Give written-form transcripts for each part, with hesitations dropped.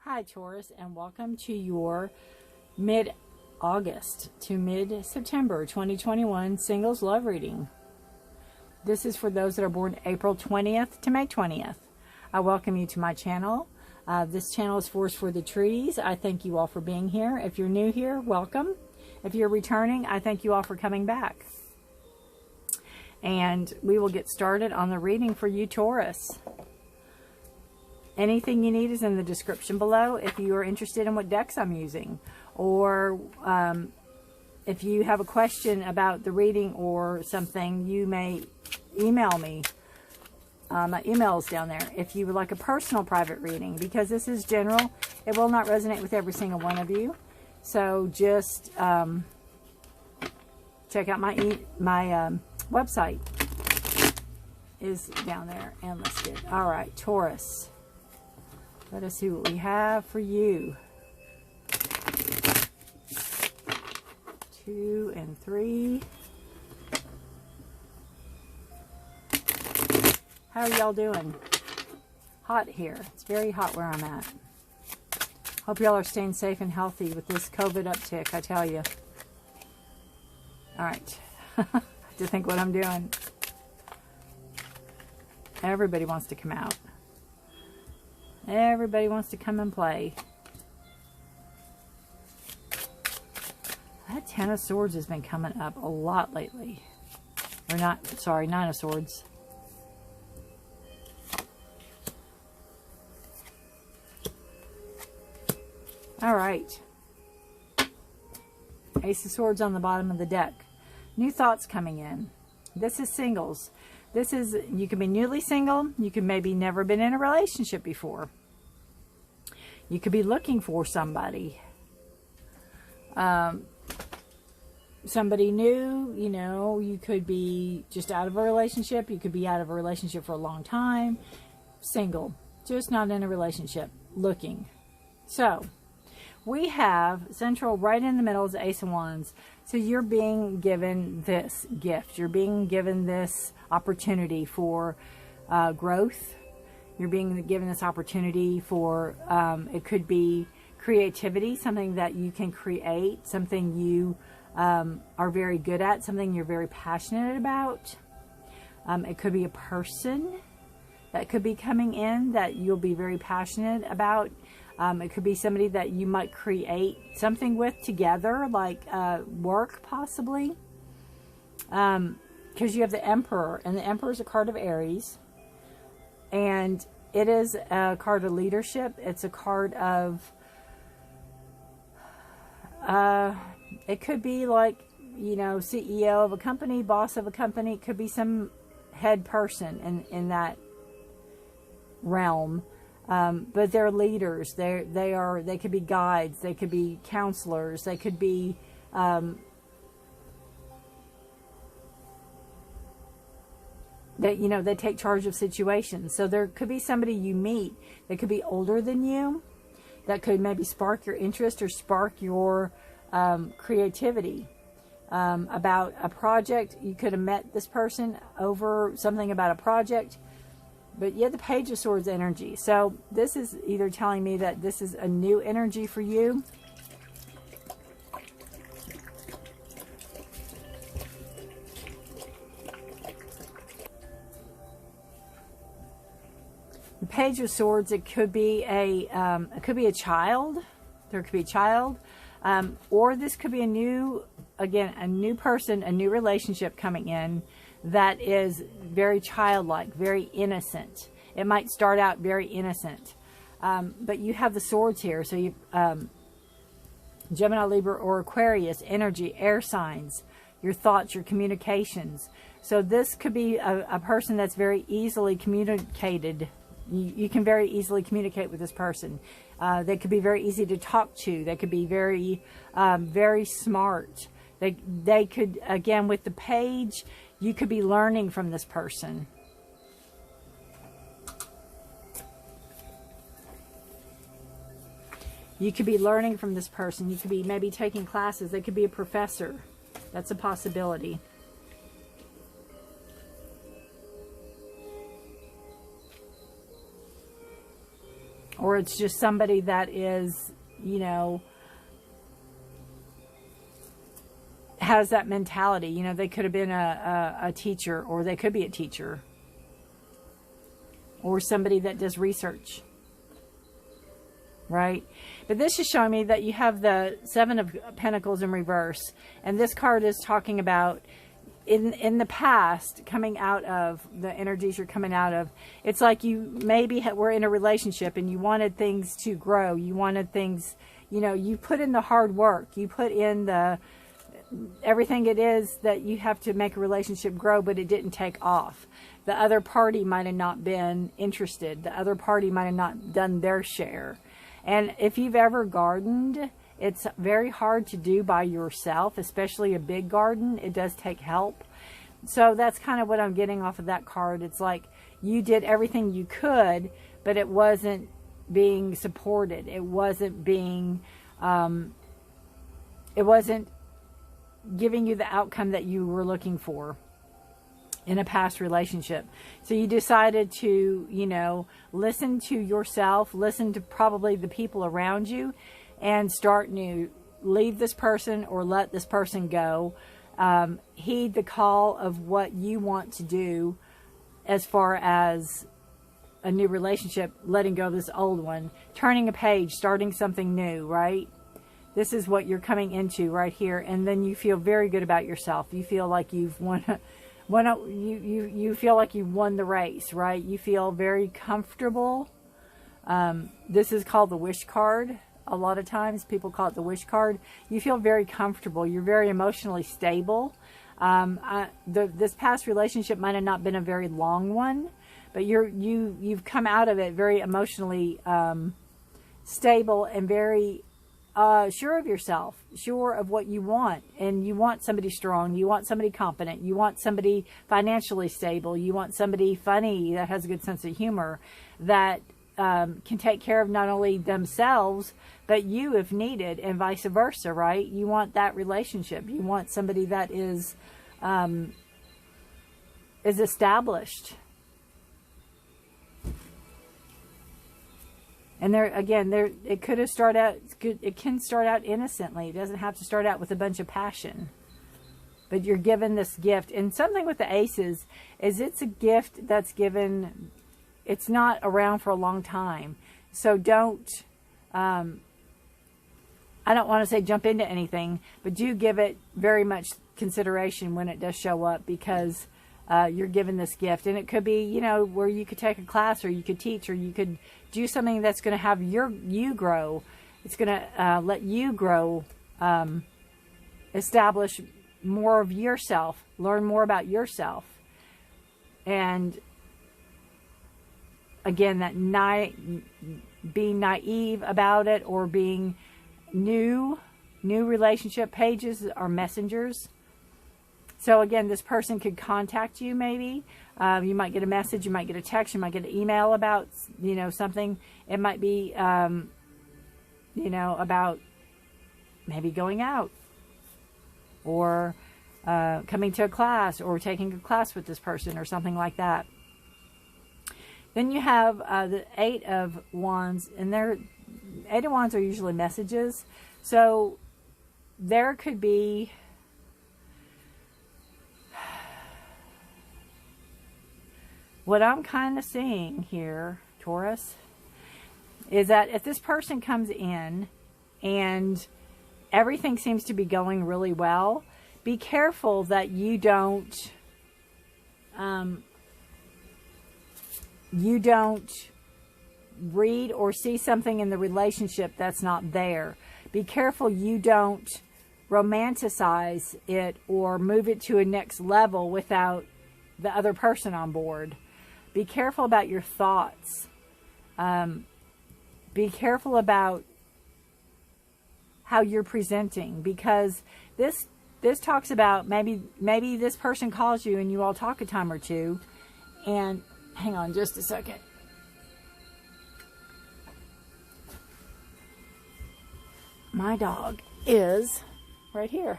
Hi Taurus, and welcome to your mid-August to mid-September 2021 singles love reading. This is for those that are born April 20th to May 20th. I welcome you to my channel. This channel is Force for the Trees. I thank you all for being here. If you're new here, welcome. If you're returning, I thank you all for coming back. And we will get started on the reading for you, Taurus. Anything you need is in the description below if you are interested in what decks I'm using. Or if you have a question about the reading or something, you may email me. My email is down there. If you would like a personal private reading, because this is general, it will not resonate with every single one of you. So just check out my website is down there and listed. All right, Taurus. Let us see what we have for you. 2 and 3. How are y'all doing? Hot here. It's very hot where I'm at. Hope y'all are staying safe and healthy with this COVID uptick, I tell you. All right. I have to think what I'm doing. Everybody wants to come out. Everybody wants to come and play. That Ten of Swords has been coming up a lot lately. Or not, sorry, Nine of Swords. All right. Ace of Swords on the bottom of the deck. New thoughts coming in. This is singles. This is, you can be newly single. You could maybe never been in a relationship before. You could be looking for somebody. Somebody new, you know, you could be just out of a relationship. You could be out of a relationship for a long time. Single. Just not in a relationship. Looking. So, we have central right in the middle is the Ace of Wands. So you're being given this gift. You're being given this opportunity for growth. You're being given this opportunity for, it could be creativity, something that you can create, something you are very good at, something you're very passionate about. It could be a person that could be coming in that you'll be very passionate about. It could be somebody that you might create something with together, like work possibly. Because you have the Emperor, and the Emperor is a card of Aries. And it is a card of leadership. It's a card of, it could be like, you know, CEO of a company, boss of a company. It could be some head person in that realm. But they're leaders. They could be guides. They could be counselors. They could be that, you know, they take charge of situations. So there could be somebody you meet that could be older than you, that could maybe spark your interest or spark your creativity about a project. You could have met this person over something about a project. But you have the Page of Swords energy. So this is either telling me that this is a new energy for you. The Page of Swords, it could be a child. There could be a child. Or this could be a new person, a new relationship coming in that is very childlike, very innocent. It might start out very innocent. But you have the swords here. So you Gemini, Libra, or Aquarius, energy, air signs, your thoughts, your communications. So this could be a person that's very easily communicated. You can very easily communicate with this person. They could be very easy to talk to. They could be very, very smart. They could, again, with the page, you could be learning from this person. You could be learning from this person. You could be maybe taking classes. They could be a professor. That's a possibility. or it's just somebody that is, you know, has that mentality. You know, they could have been a teacher, or they could be a teacher, or somebody that does research, right? But this is showing me that you have the Seven of Pentacles in reverse, and this card is talking about in the past, coming out of the energies you're coming out of. It's like you maybe were in a relationship and you wanted things to grow. You wanted things, you know, you put in the hard work. You put in the everything it is that you have to make a relationship grow, but it didn't take off. The other party might have not been interested. The other party might have not done their share. And if you've ever gardened, it's very hard to do by yourself, especially a big garden. It does take help. So that's kind of what I'm getting off of that card. It's like you did everything you could, but it wasn't being supported. It wasn't being, it wasn't giving you the outcome that you were looking for in a past relationship. So you decided to, you know, listen to yourself, listen to probably the people around you, and start new. Leave this person or let this person go. Heed the call of what you want to do as far as a new relationship, letting go of this old one, turning a page, starting something new, right? This is what you're coming into right here. And then you feel very good about yourself. You feel like you've you feel like you won the race, right? You feel very comfortable. This is called the wish card. A lot of times people call it the wish card. You feel very comfortable. You're very emotionally stable. This past relationship might have not been a very long one, but you've come out of it very emotionally stable and very sure of yourself, sure of what you want. And you want somebody strong. You want somebody competent. You want somebody financially stable. You want somebody funny that has a good sense of humor, that can take care of not only themselves, but you if needed, and vice versa, right? You want that relationship. You want somebody that is established. And it could have started out, it can start out innocently. It doesn't have to start out with a bunch of passion. But you're given this gift. And something with the aces is it's a gift that's given, it's not around for a long time. So don't, I don't want to say jump into anything, but do give it very much consideration when it does show up, because you're given this gift. And it could be, you know, where you could take a class, or you could teach, or you could do something that's going to have you grow. It's going to let you grow, establish more of yourself, learn more about yourself. And again, that being naive about it, or being new relationship pages are messengers. So again, this person could contact you maybe. You might get a message, you might get a text, you might get an email about, you know, something. It might be, you know, about maybe going out, or coming to a class, or taking a class with this person, or something like that. Then you have the Eight of Wands, and Eight of Wands are usually messages. So there could be, what I'm kind of seeing here, Taurus, is that if this person comes in and everything seems to be going really well, be careful that you don't read or see something in the relationship that's not there. Be careful you don't romanticize it or move it to a next level without the other person on board. Be careful about your thoughts. Be careful about how you're presenting, because this talks about maybe this person calls you and you all talk a time or two. And hang on just a second. My dog is right here.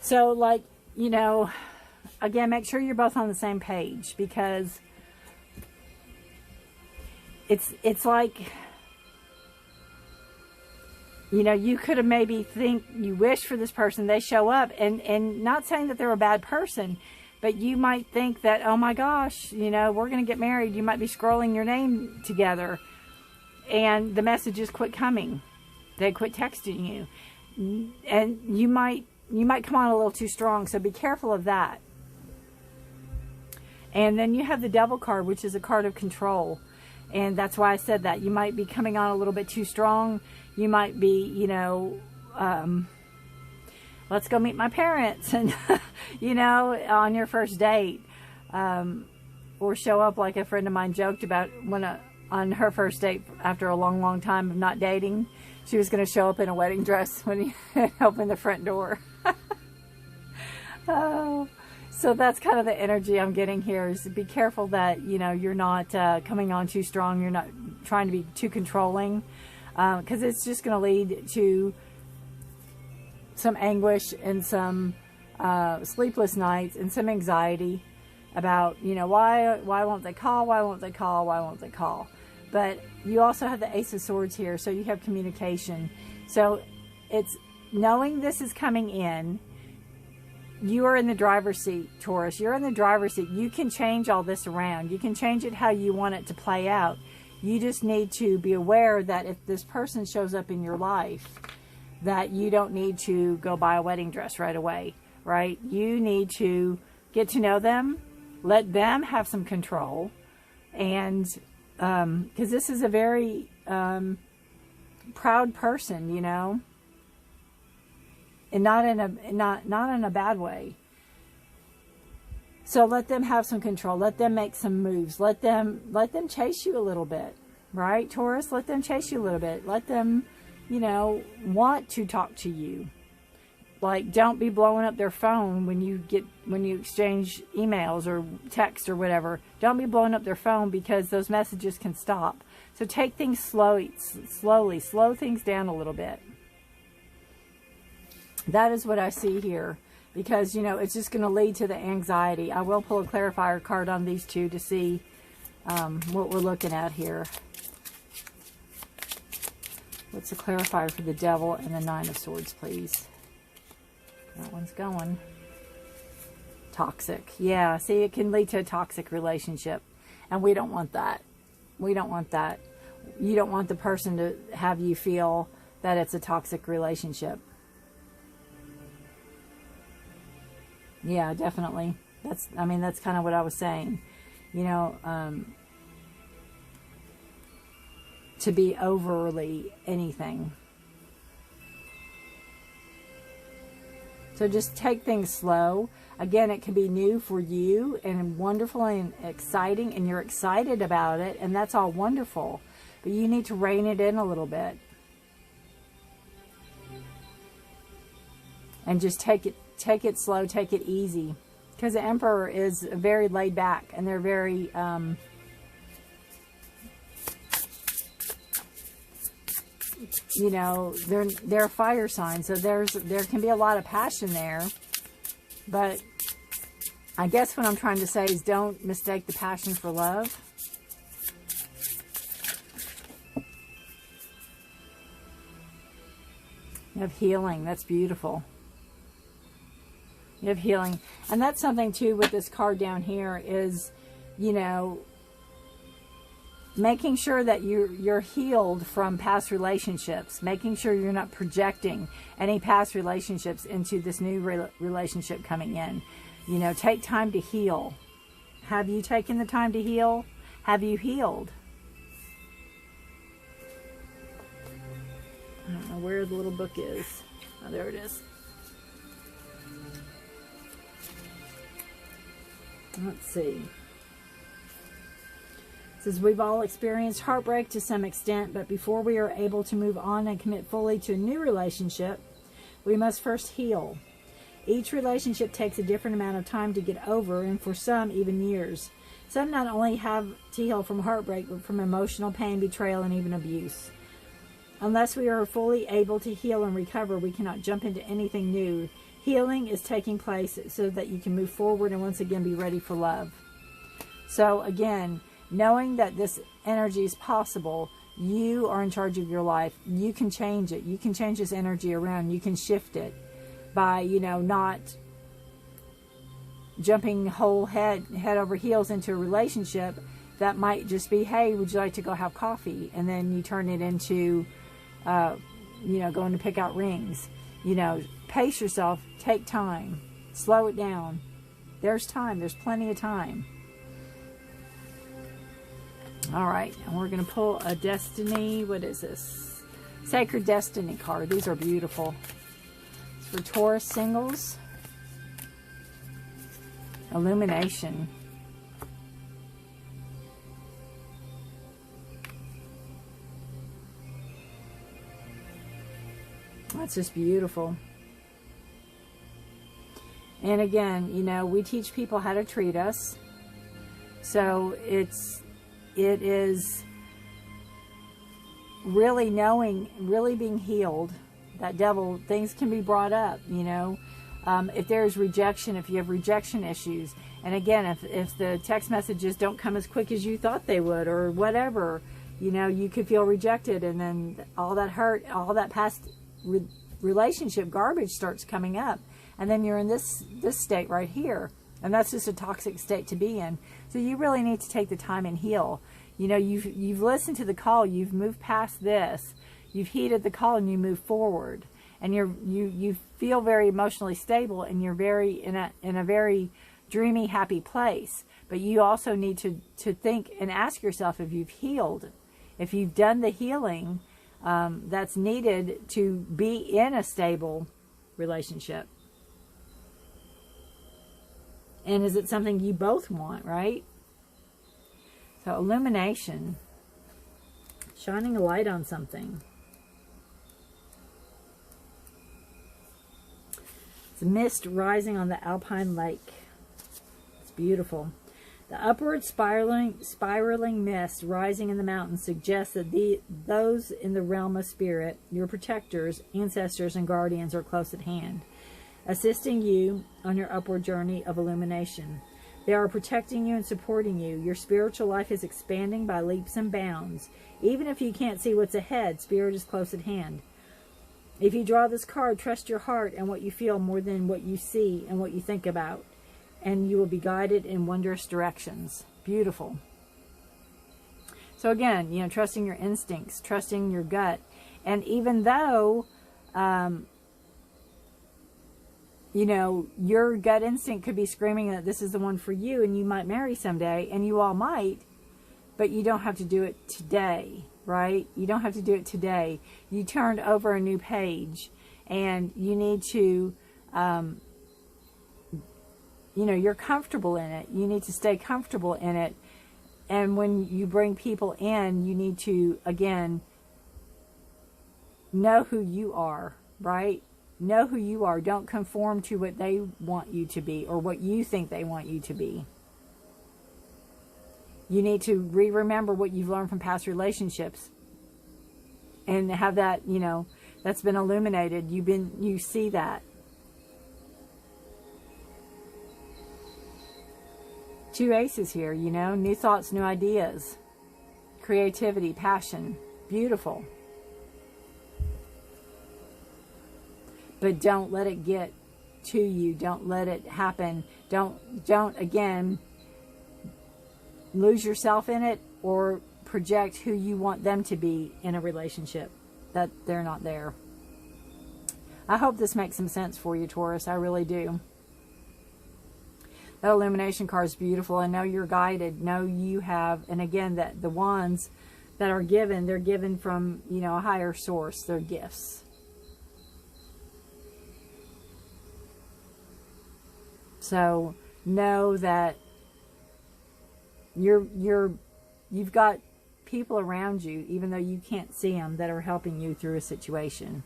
So, like, you know, again, make sure you're both on the same page, because it's like, you know, you could have maybe think you wish for this person, they show up, and not saying that they're a bad person, but you might think that, oh my gosh, you know, we're going to get married. You might be scrolling your name together and the messages quit coming. They quit texting you, and you might come on a little too strong. So be careful of that. And then you have the Devil card, which is a card of control. And that's why I said that. You might be coming on a little bit too strong. You might be, you know, let's go meet my parents, and, you know, on your first date. Or show up like a friend of mine joked about on her first date after a long, long time of not dating. She was going to show up in a wedding dress when he opened the front door. Oh. So that's kind of the energy I'm getting here, is be careful that, you know, you're not coming on too strong. You're not trying to be too controlling, because it's just going to lead to some anguish and some sleepless nights and some anxiety about, you know, why won't they call? Why won't they call? Why won't they call? But you also have the Ace of Swords here, so you have communication. So it's knowing this is coming in. You are in the driver's seat, Taurus. You're in the driver's seat. You can change all this around. You can change it how you want it to play out. You just need to be aware that if this person shows up in your life, that you don't need to go buy a wedding dress right away, right? You need to get to know them, let them have some control, and because this is a very proud person, you know. And not in a bad way. So let them have some control. Let them make some moves. Let them chase you a little bit, right, Taurus? Let them chase you a little bit. Let them, you know, want to talk to you. Like, don't be blowing up their phone when you exchange emails or text or whatever. Don't be blowing up their phone, because those messages can stop. So take things slowly. Slow things down a little bit. That is what I see here, because, you know, it's just going to lead to the anxiety. I will pull a clarifier card on these two to see what we're looking at here. What's the clarifier for the Devil and the Nine of Swords, please? That one's going. Toxic. Yeah, see, it can lead to a toxic relationship, and we don't want that. We don't want that. You don't want the person to have you feel that it's a toxic relationship. Yeah, definitely. That's kind of what I was saying. You know, to be overly anything. So just take things slow. Again, it can be new for you and wonderful and exciting, and you're excited about it, and that's all wonderful. But you need to rein it in a little bit. And just take it slow, take it easy. Because the Emperor is very laid back, and they're very, you know, they're a fire sign, so there can be a lot of passion there. But I guess what I'm trying to say is, don't mistake the passion for love. You have healing. That's beautiful. You have healing. And that's something too with this card down here is, you know, making sure that you're healed from past relationships. Making sure you're not projecting any past relationships into this new relationship coming in. You know, take time to heal. Have you taken the time to heal? Have you healed? I don't know where the little book is. Oh, there it is. Let's see. It says, we've all experienced heartbreak to some extent, but before we are able to move on and commit fully to a new relationship, we must first heal. Each relationship takes a different amount of time to get over, and for some, even years. Some not only have to heal from heartbreak, but from emotional pain, betrayal, and even abuse. Unless we are fully able to heal and recover, we cannot jump into anything new. Healing is taking place so that you can move forward and once again be ready for love. So again, knowing that this energy is possible. You are in charge of your life. You can change it. You can change this energy around. You can shift it by, you know, not jumping whole head over heels into a relationship that might just be, hey, would you like to go have coffee? And then you turn it into, you know, going to pick out rings. You know, pace yourself. Take time. Slow it down. There's time. There's plenty of time. All right, and we're going to pull a Destiny. What is this? Sacred Destiny card. These are beautiful. It's for Taurus singles. Illumination. That's just beautiful. And again, you know, we teach people how to treat us. So it is really knowing, really being healed. That devil, things can be brought up, you know. If there's rejection, if you have rejection issues. And again, if the text messages don't come as quick as you thought they would or whatever, you know, you could feel rejected. And then all that hurt, all that past relationship garbage starts coming up. And then you're in this state right here. And that's just a toxic state to be in. So you really need to take the time and heal. You know, you've listened to the call. You've moved past this. You've heeded the call and you move forward. And you feel very emotionally stable, and you're very in a very dreamy, happy place. But you also need to think and ask yourself if you've healed, if you've done the healing that's needed to be in a stable relationship. And is it something you both want, right? So illumination, shining a light on something. It's mist rising on the Alpine Lake. It's beautiful. The upward spiraling mist rising in the mountains suggests that those in the realm of spirit, your protectors, ancestors, and guardians are close at hand, assisting you on your upward journey of illumination. They are protecting you and supporting you. Your spiritual life is expanding by leaps and bounds. Even if you can't see what's ahead, spirit is close at hand. If you draw this card, trust your heart and what you feel more than what you see and what you think about, and you will be guided in wondrous directions. Beautiful. So again, you know, trusting your instincts, trusting your gut. And even though, you know, your gut instinct could be screaming that this is the one for you and you might marry someday, and you all might, but you don't have to do it today, right? You don't have to do it today. You turned over a new page, and you need to, you know, you're comfortable in it. You need to stay comfortable in it. And when you bring people in, you need to, again, know who you are, right? Know who you are. Don't conform to what they want you to be or what you think they want you to be. You need to remember what you've learned from past relationships and have that, you know, that's been illuminated. You see that. Two aces here, you know, new thoughts, new ideas, creativity, passion, beautiful. But don't let it get to you. Don't let it happen. Don't again, lose yourself in it or project who you want them to be in a relationship that they're not there. I hope this makes some sense for you, Taurus. I really do. The illumination card is beautiful. I know you're guided. Know you have, and again, that the wands that are given, they're given from, you know, a higher source. They're gifts. So know that you've got people around you, even though you can't see them, that are helping you through a situation.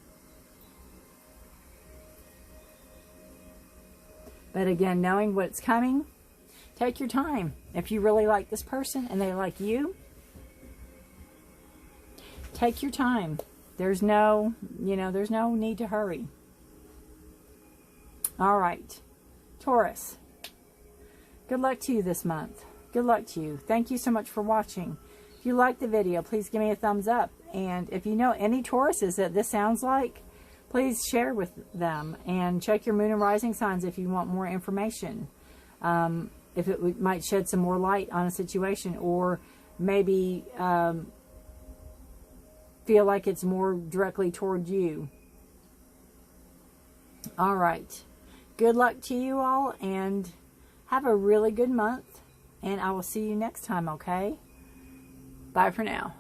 But again, knowing what's coming, take your time. If you really like this person and they like you, take your time. There's no, you know, there's no need to hurry. All right. Taurus, good luck to you this month. Good luck to you. Thank you so much for watching. If you liked the video, please give me a thumbs up. And if you know any Tauruses that this sounds like, please share with them. And check your moon and rising signs if you want more information. If it might shed some more light on a situation, or maybe feel like it's more directly toward you. All right. Good luck to you all, and have a really good month. And I will see you next time, okay? Bye for now.